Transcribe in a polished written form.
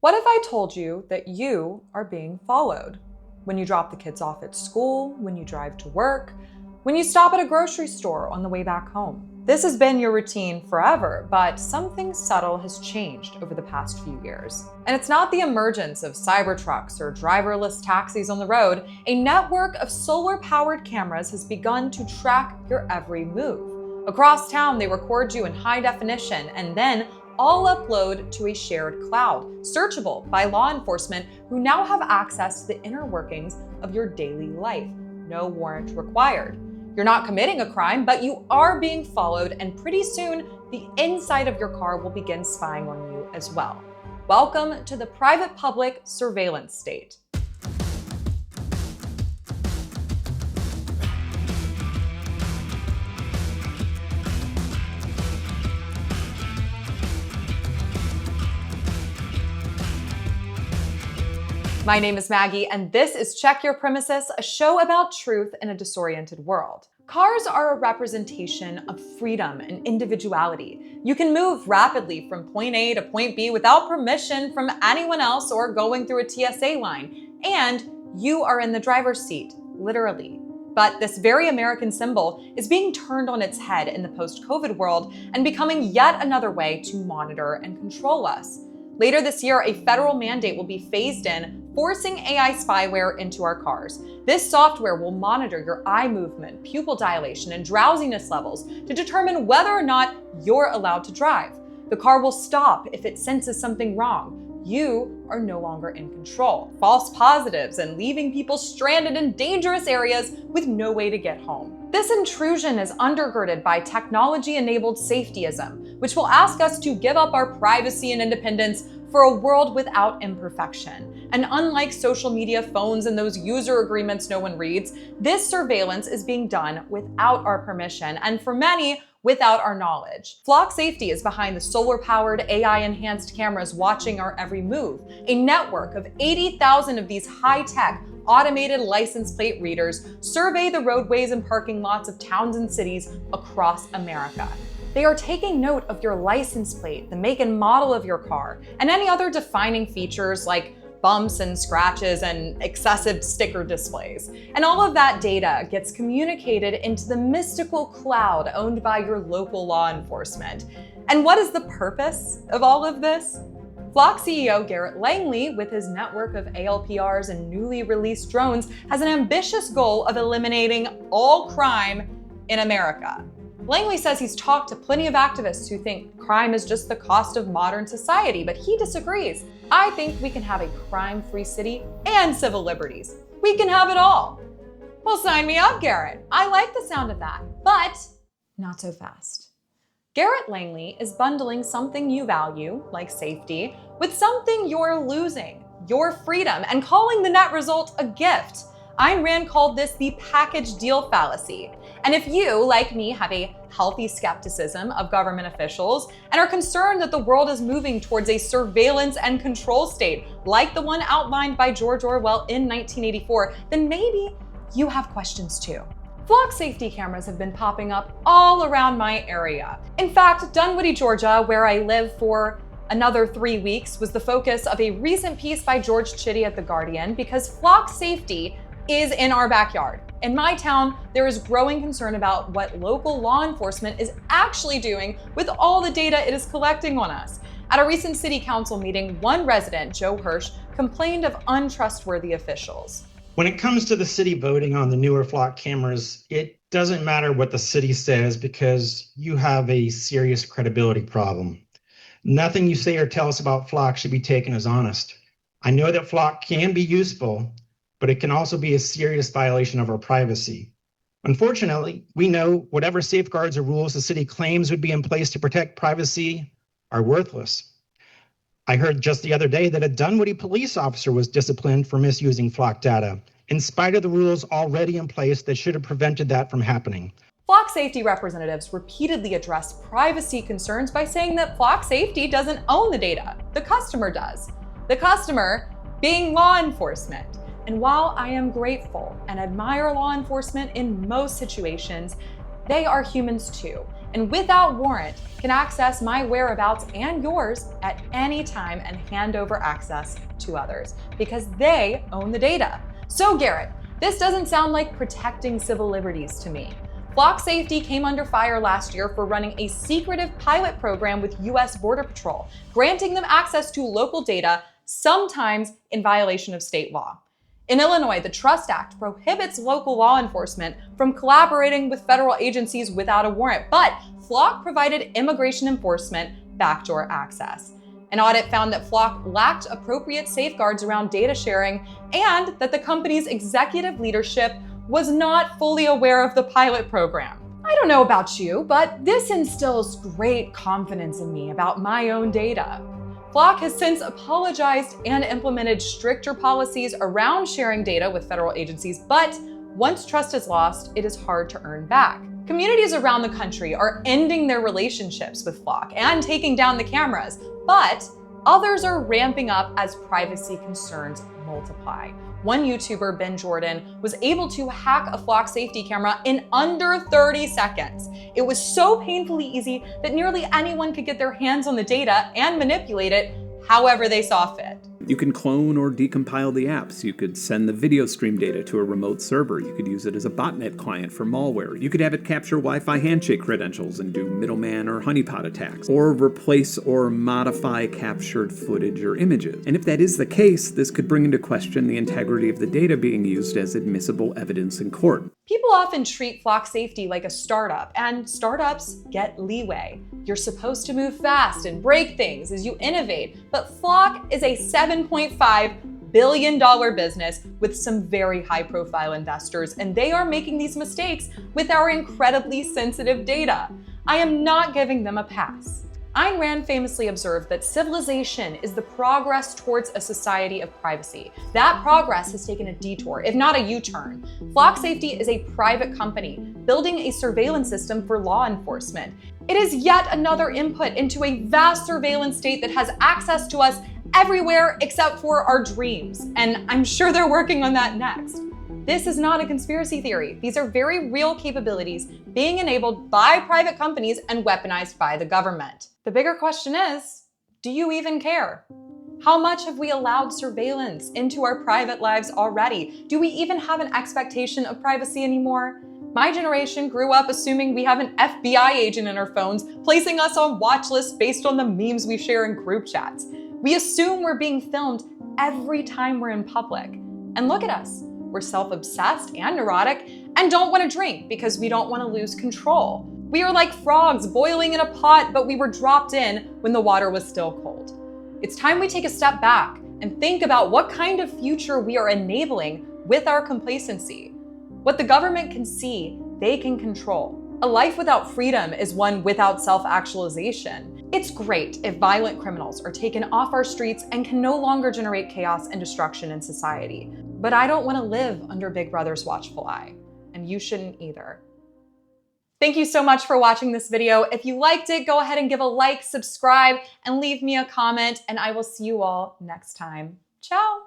What if I told you that you are being followed? When you drop the kids off at school, when you drive to work, when you stop at a grocery store on the way back home. This has been your routine forever, but something subtle has changed over the past few years. And it's not the emergence of cyber trucks or driverless taxis on the road. A network of solar-powered cameras has begun to track your every move. Across town, they record you in high definition and then all upload to a shared cloud, searchable by law enforcement who now have access to the inner workings of your daily life. No warrant required. You're not committing a crime, but you are being followed, and pretty soon, the inside of your car will begin spying on you as well. Welcome to the private-public surveillance state. My name is Maggie, and this is Check Your Premises, a show about truth in a disoriented world. Cars are a representation of freedom and individuality. You can move rapidly from point A to point B without permission from anyone else or going through a TSA line. And you are in the driver's seat, literally. But this very American symbol is being turned on its head in the post-COVID world and becoming yet another way to monitor and control us. Later this year, a federal mandate will be phased in, forcing AI spyware into our cars. This software will monitor your eye movement, pupil dilation, and drowsiness levels to determine whether or not you're allowed to drive. The car will stop if it senses something wrong. You are no longer in control. False positives and leaving people stranded in dangerous areas with no way to get home. This intrusion is undergirded by technology-enabled safetyism, which will ask us to give up our privacy and independence for a world without imperfection. And unlike social media phones and those user agreements no one reads, this surveillance is being done without our permission, and for many, without our knowledge. Flock Safety is behind the solar-powered, AI-enhanced cameras watching our every move. A network of 80,000 of these high-tech, automated license plate readers survey the roadways and parking lots of towns and cities across America. They are taking note of your license plate, the make and model of your car, and any other defining features like bumps and scratches and excessive sticker displays. And all of that data gets communicated into the mystical cloud owned by your local law enforcement. And what is the purpose of all of this? Flock CEO Garrett Langley, with his network of ALPRs and newly released drones, has an ambitious goal of eliminating all crime in America. Langley says he's talked to plenty of activists who think crime is just the cost of modern society, but he disagrees. I think we can have a crime-free city and civil liberties. We can have it all. Well, sign me up, Garrett. I like the sound of that, but not so fast. Garrett Langley is bundling something you value, like safety, with something you're losing, your freedom, and calling the net result a gift. Ayn Rand called this the package deal fallacy. And if you, like me, have a healthy skepticism of government officials and are concerned that the world is moving towards a surveillance and control state like the one outlined by George Orwell in 1984, then maybe you have questions too. Flock safety cameras have been popping up all around my area. In fact, Dunwoody, Georgia, where I live for another 3 weeks, was the focus of a recent piece by George Chitty at The Guardian because flock safety is in our backyard. In my town, there is growing concern about what local law enforcement is actually doing with all the data it is collecting on us. At a recent city council meeting, one resident, Joe Hirsch, complained of untrustworthy officials. When it comes to the city voting on the newer flock cameras, it doesn't matter what the city says because you have a serious credibility problem. Nothing you say or tell us about flock should be taken as honest. I know that flock can be useful, but it can also be a serious violation of our privacy. Unfortunately, we know whatever safeguards or rules the city claims would be in place to protect privacy are worthless. I heard just the other day that a Dunwoody police officer was disciplined for misusing flock data, in spite of the rules already in place that should have prevented that from happening. Flock safety representatives repeatedly address privacy concerns by saying that flock safety doesn't own the data, the customer does. The customer being law enforcement. And while I am grateful and admire law enforcement in most situations, they are humans too. and without warrant can access my whereabouts and yours at any time and hand over access to others because they own the data. So Garrett, this doesn't sound like protecting civil liberties to me. Flock Safety came under fire last year for running a secretive pilot program with US Border Patrol, granting them access to local data, sometimes in violation of state law. In Illinois, the Trust Act prohibits local law enforcement from collaborating with federal agencies without a warrant, but Flock provided immigration enforcement backdoor access. An audit found that Flock lacked appropriate safeguards around data sharing and that the company's executive leadership was not fully aware of the pilot program. I don't know about you, but this instills great confidence in me about my own data. Flock has since apologized and implemented stricter policies around sharing data with federal agencies, but once trust is lost, it is hard to earn back. Communities around the country are ending their relationships with Flock and taking down the cameras, but others are ramping up as privacy concerns multiply. One YouTuber, Ben Jordan, was able to hack a Flock Safety camera in under 30 seconds. It was so painfully easy that nearly anyone could get their hands on the data and manipulate it however they saw fit. You can clone or decompile the apps. You could send the video stream data to a remote server. You could use it as a botnet client for malware. You could have it capture Wi-Fi handshake credentials and do middleman or honeypot attacks, or replace or modify captured footage or images. And if that is the case, this could bring into question the integrity of the data being used as admissible evidence in court. People often treat Flock Safety like a startup, and startups get leeway. You're supposed to move fast and break things as you innovate, but Flock is a $7.5 billion business with some very high-profile investors, and they are making these mistakes with our incredibly sensitive data. I am not giving them a pass. Ayn Rand famously observed that civilization is the progress towards a society of privacy. That progress has taken a detour, if not a U-turn. Flock Safety is a private company building a surveillance system for law enforcement. It is yet another input into a vast surveillance state that has access to us everywhere except for our dreams. And I'm sure they're working on that next. This is not a conspiracy theory. These are very real capabilities being enabled by private companies and weaponized by the government. The bigger question is, do you even care? How much have we allowed surveillance into our private lives already? Do we even have an expectation of privacy anymore? My generation grew up assuming we have an FBI agent in our phones, placing us on watch lists based on the memes we share in group chats. We assume we're being filmed every time we're in public. And look at us. We're self-obsessed and neurotic and don't want to drink because we don't want to lose control. We are like frogs boiling in a pot, but we were dropped in when the water was still cold. It's time we take a step back and think about what kind of future we are enabling with our complacency. What the government can see, they can control. A life without freedom is one without self-actualization. It's great if violent criminals are taken off our streets and can no longer generate chaos and destruction in society. But I don't want to live under Big Brother's watchful eye, and you shouldn't either. Thank you so much for watching this video. If you liked it, go ahead and give a like, subscribe, and leave me a comment, and I will see you all next time. Ciao!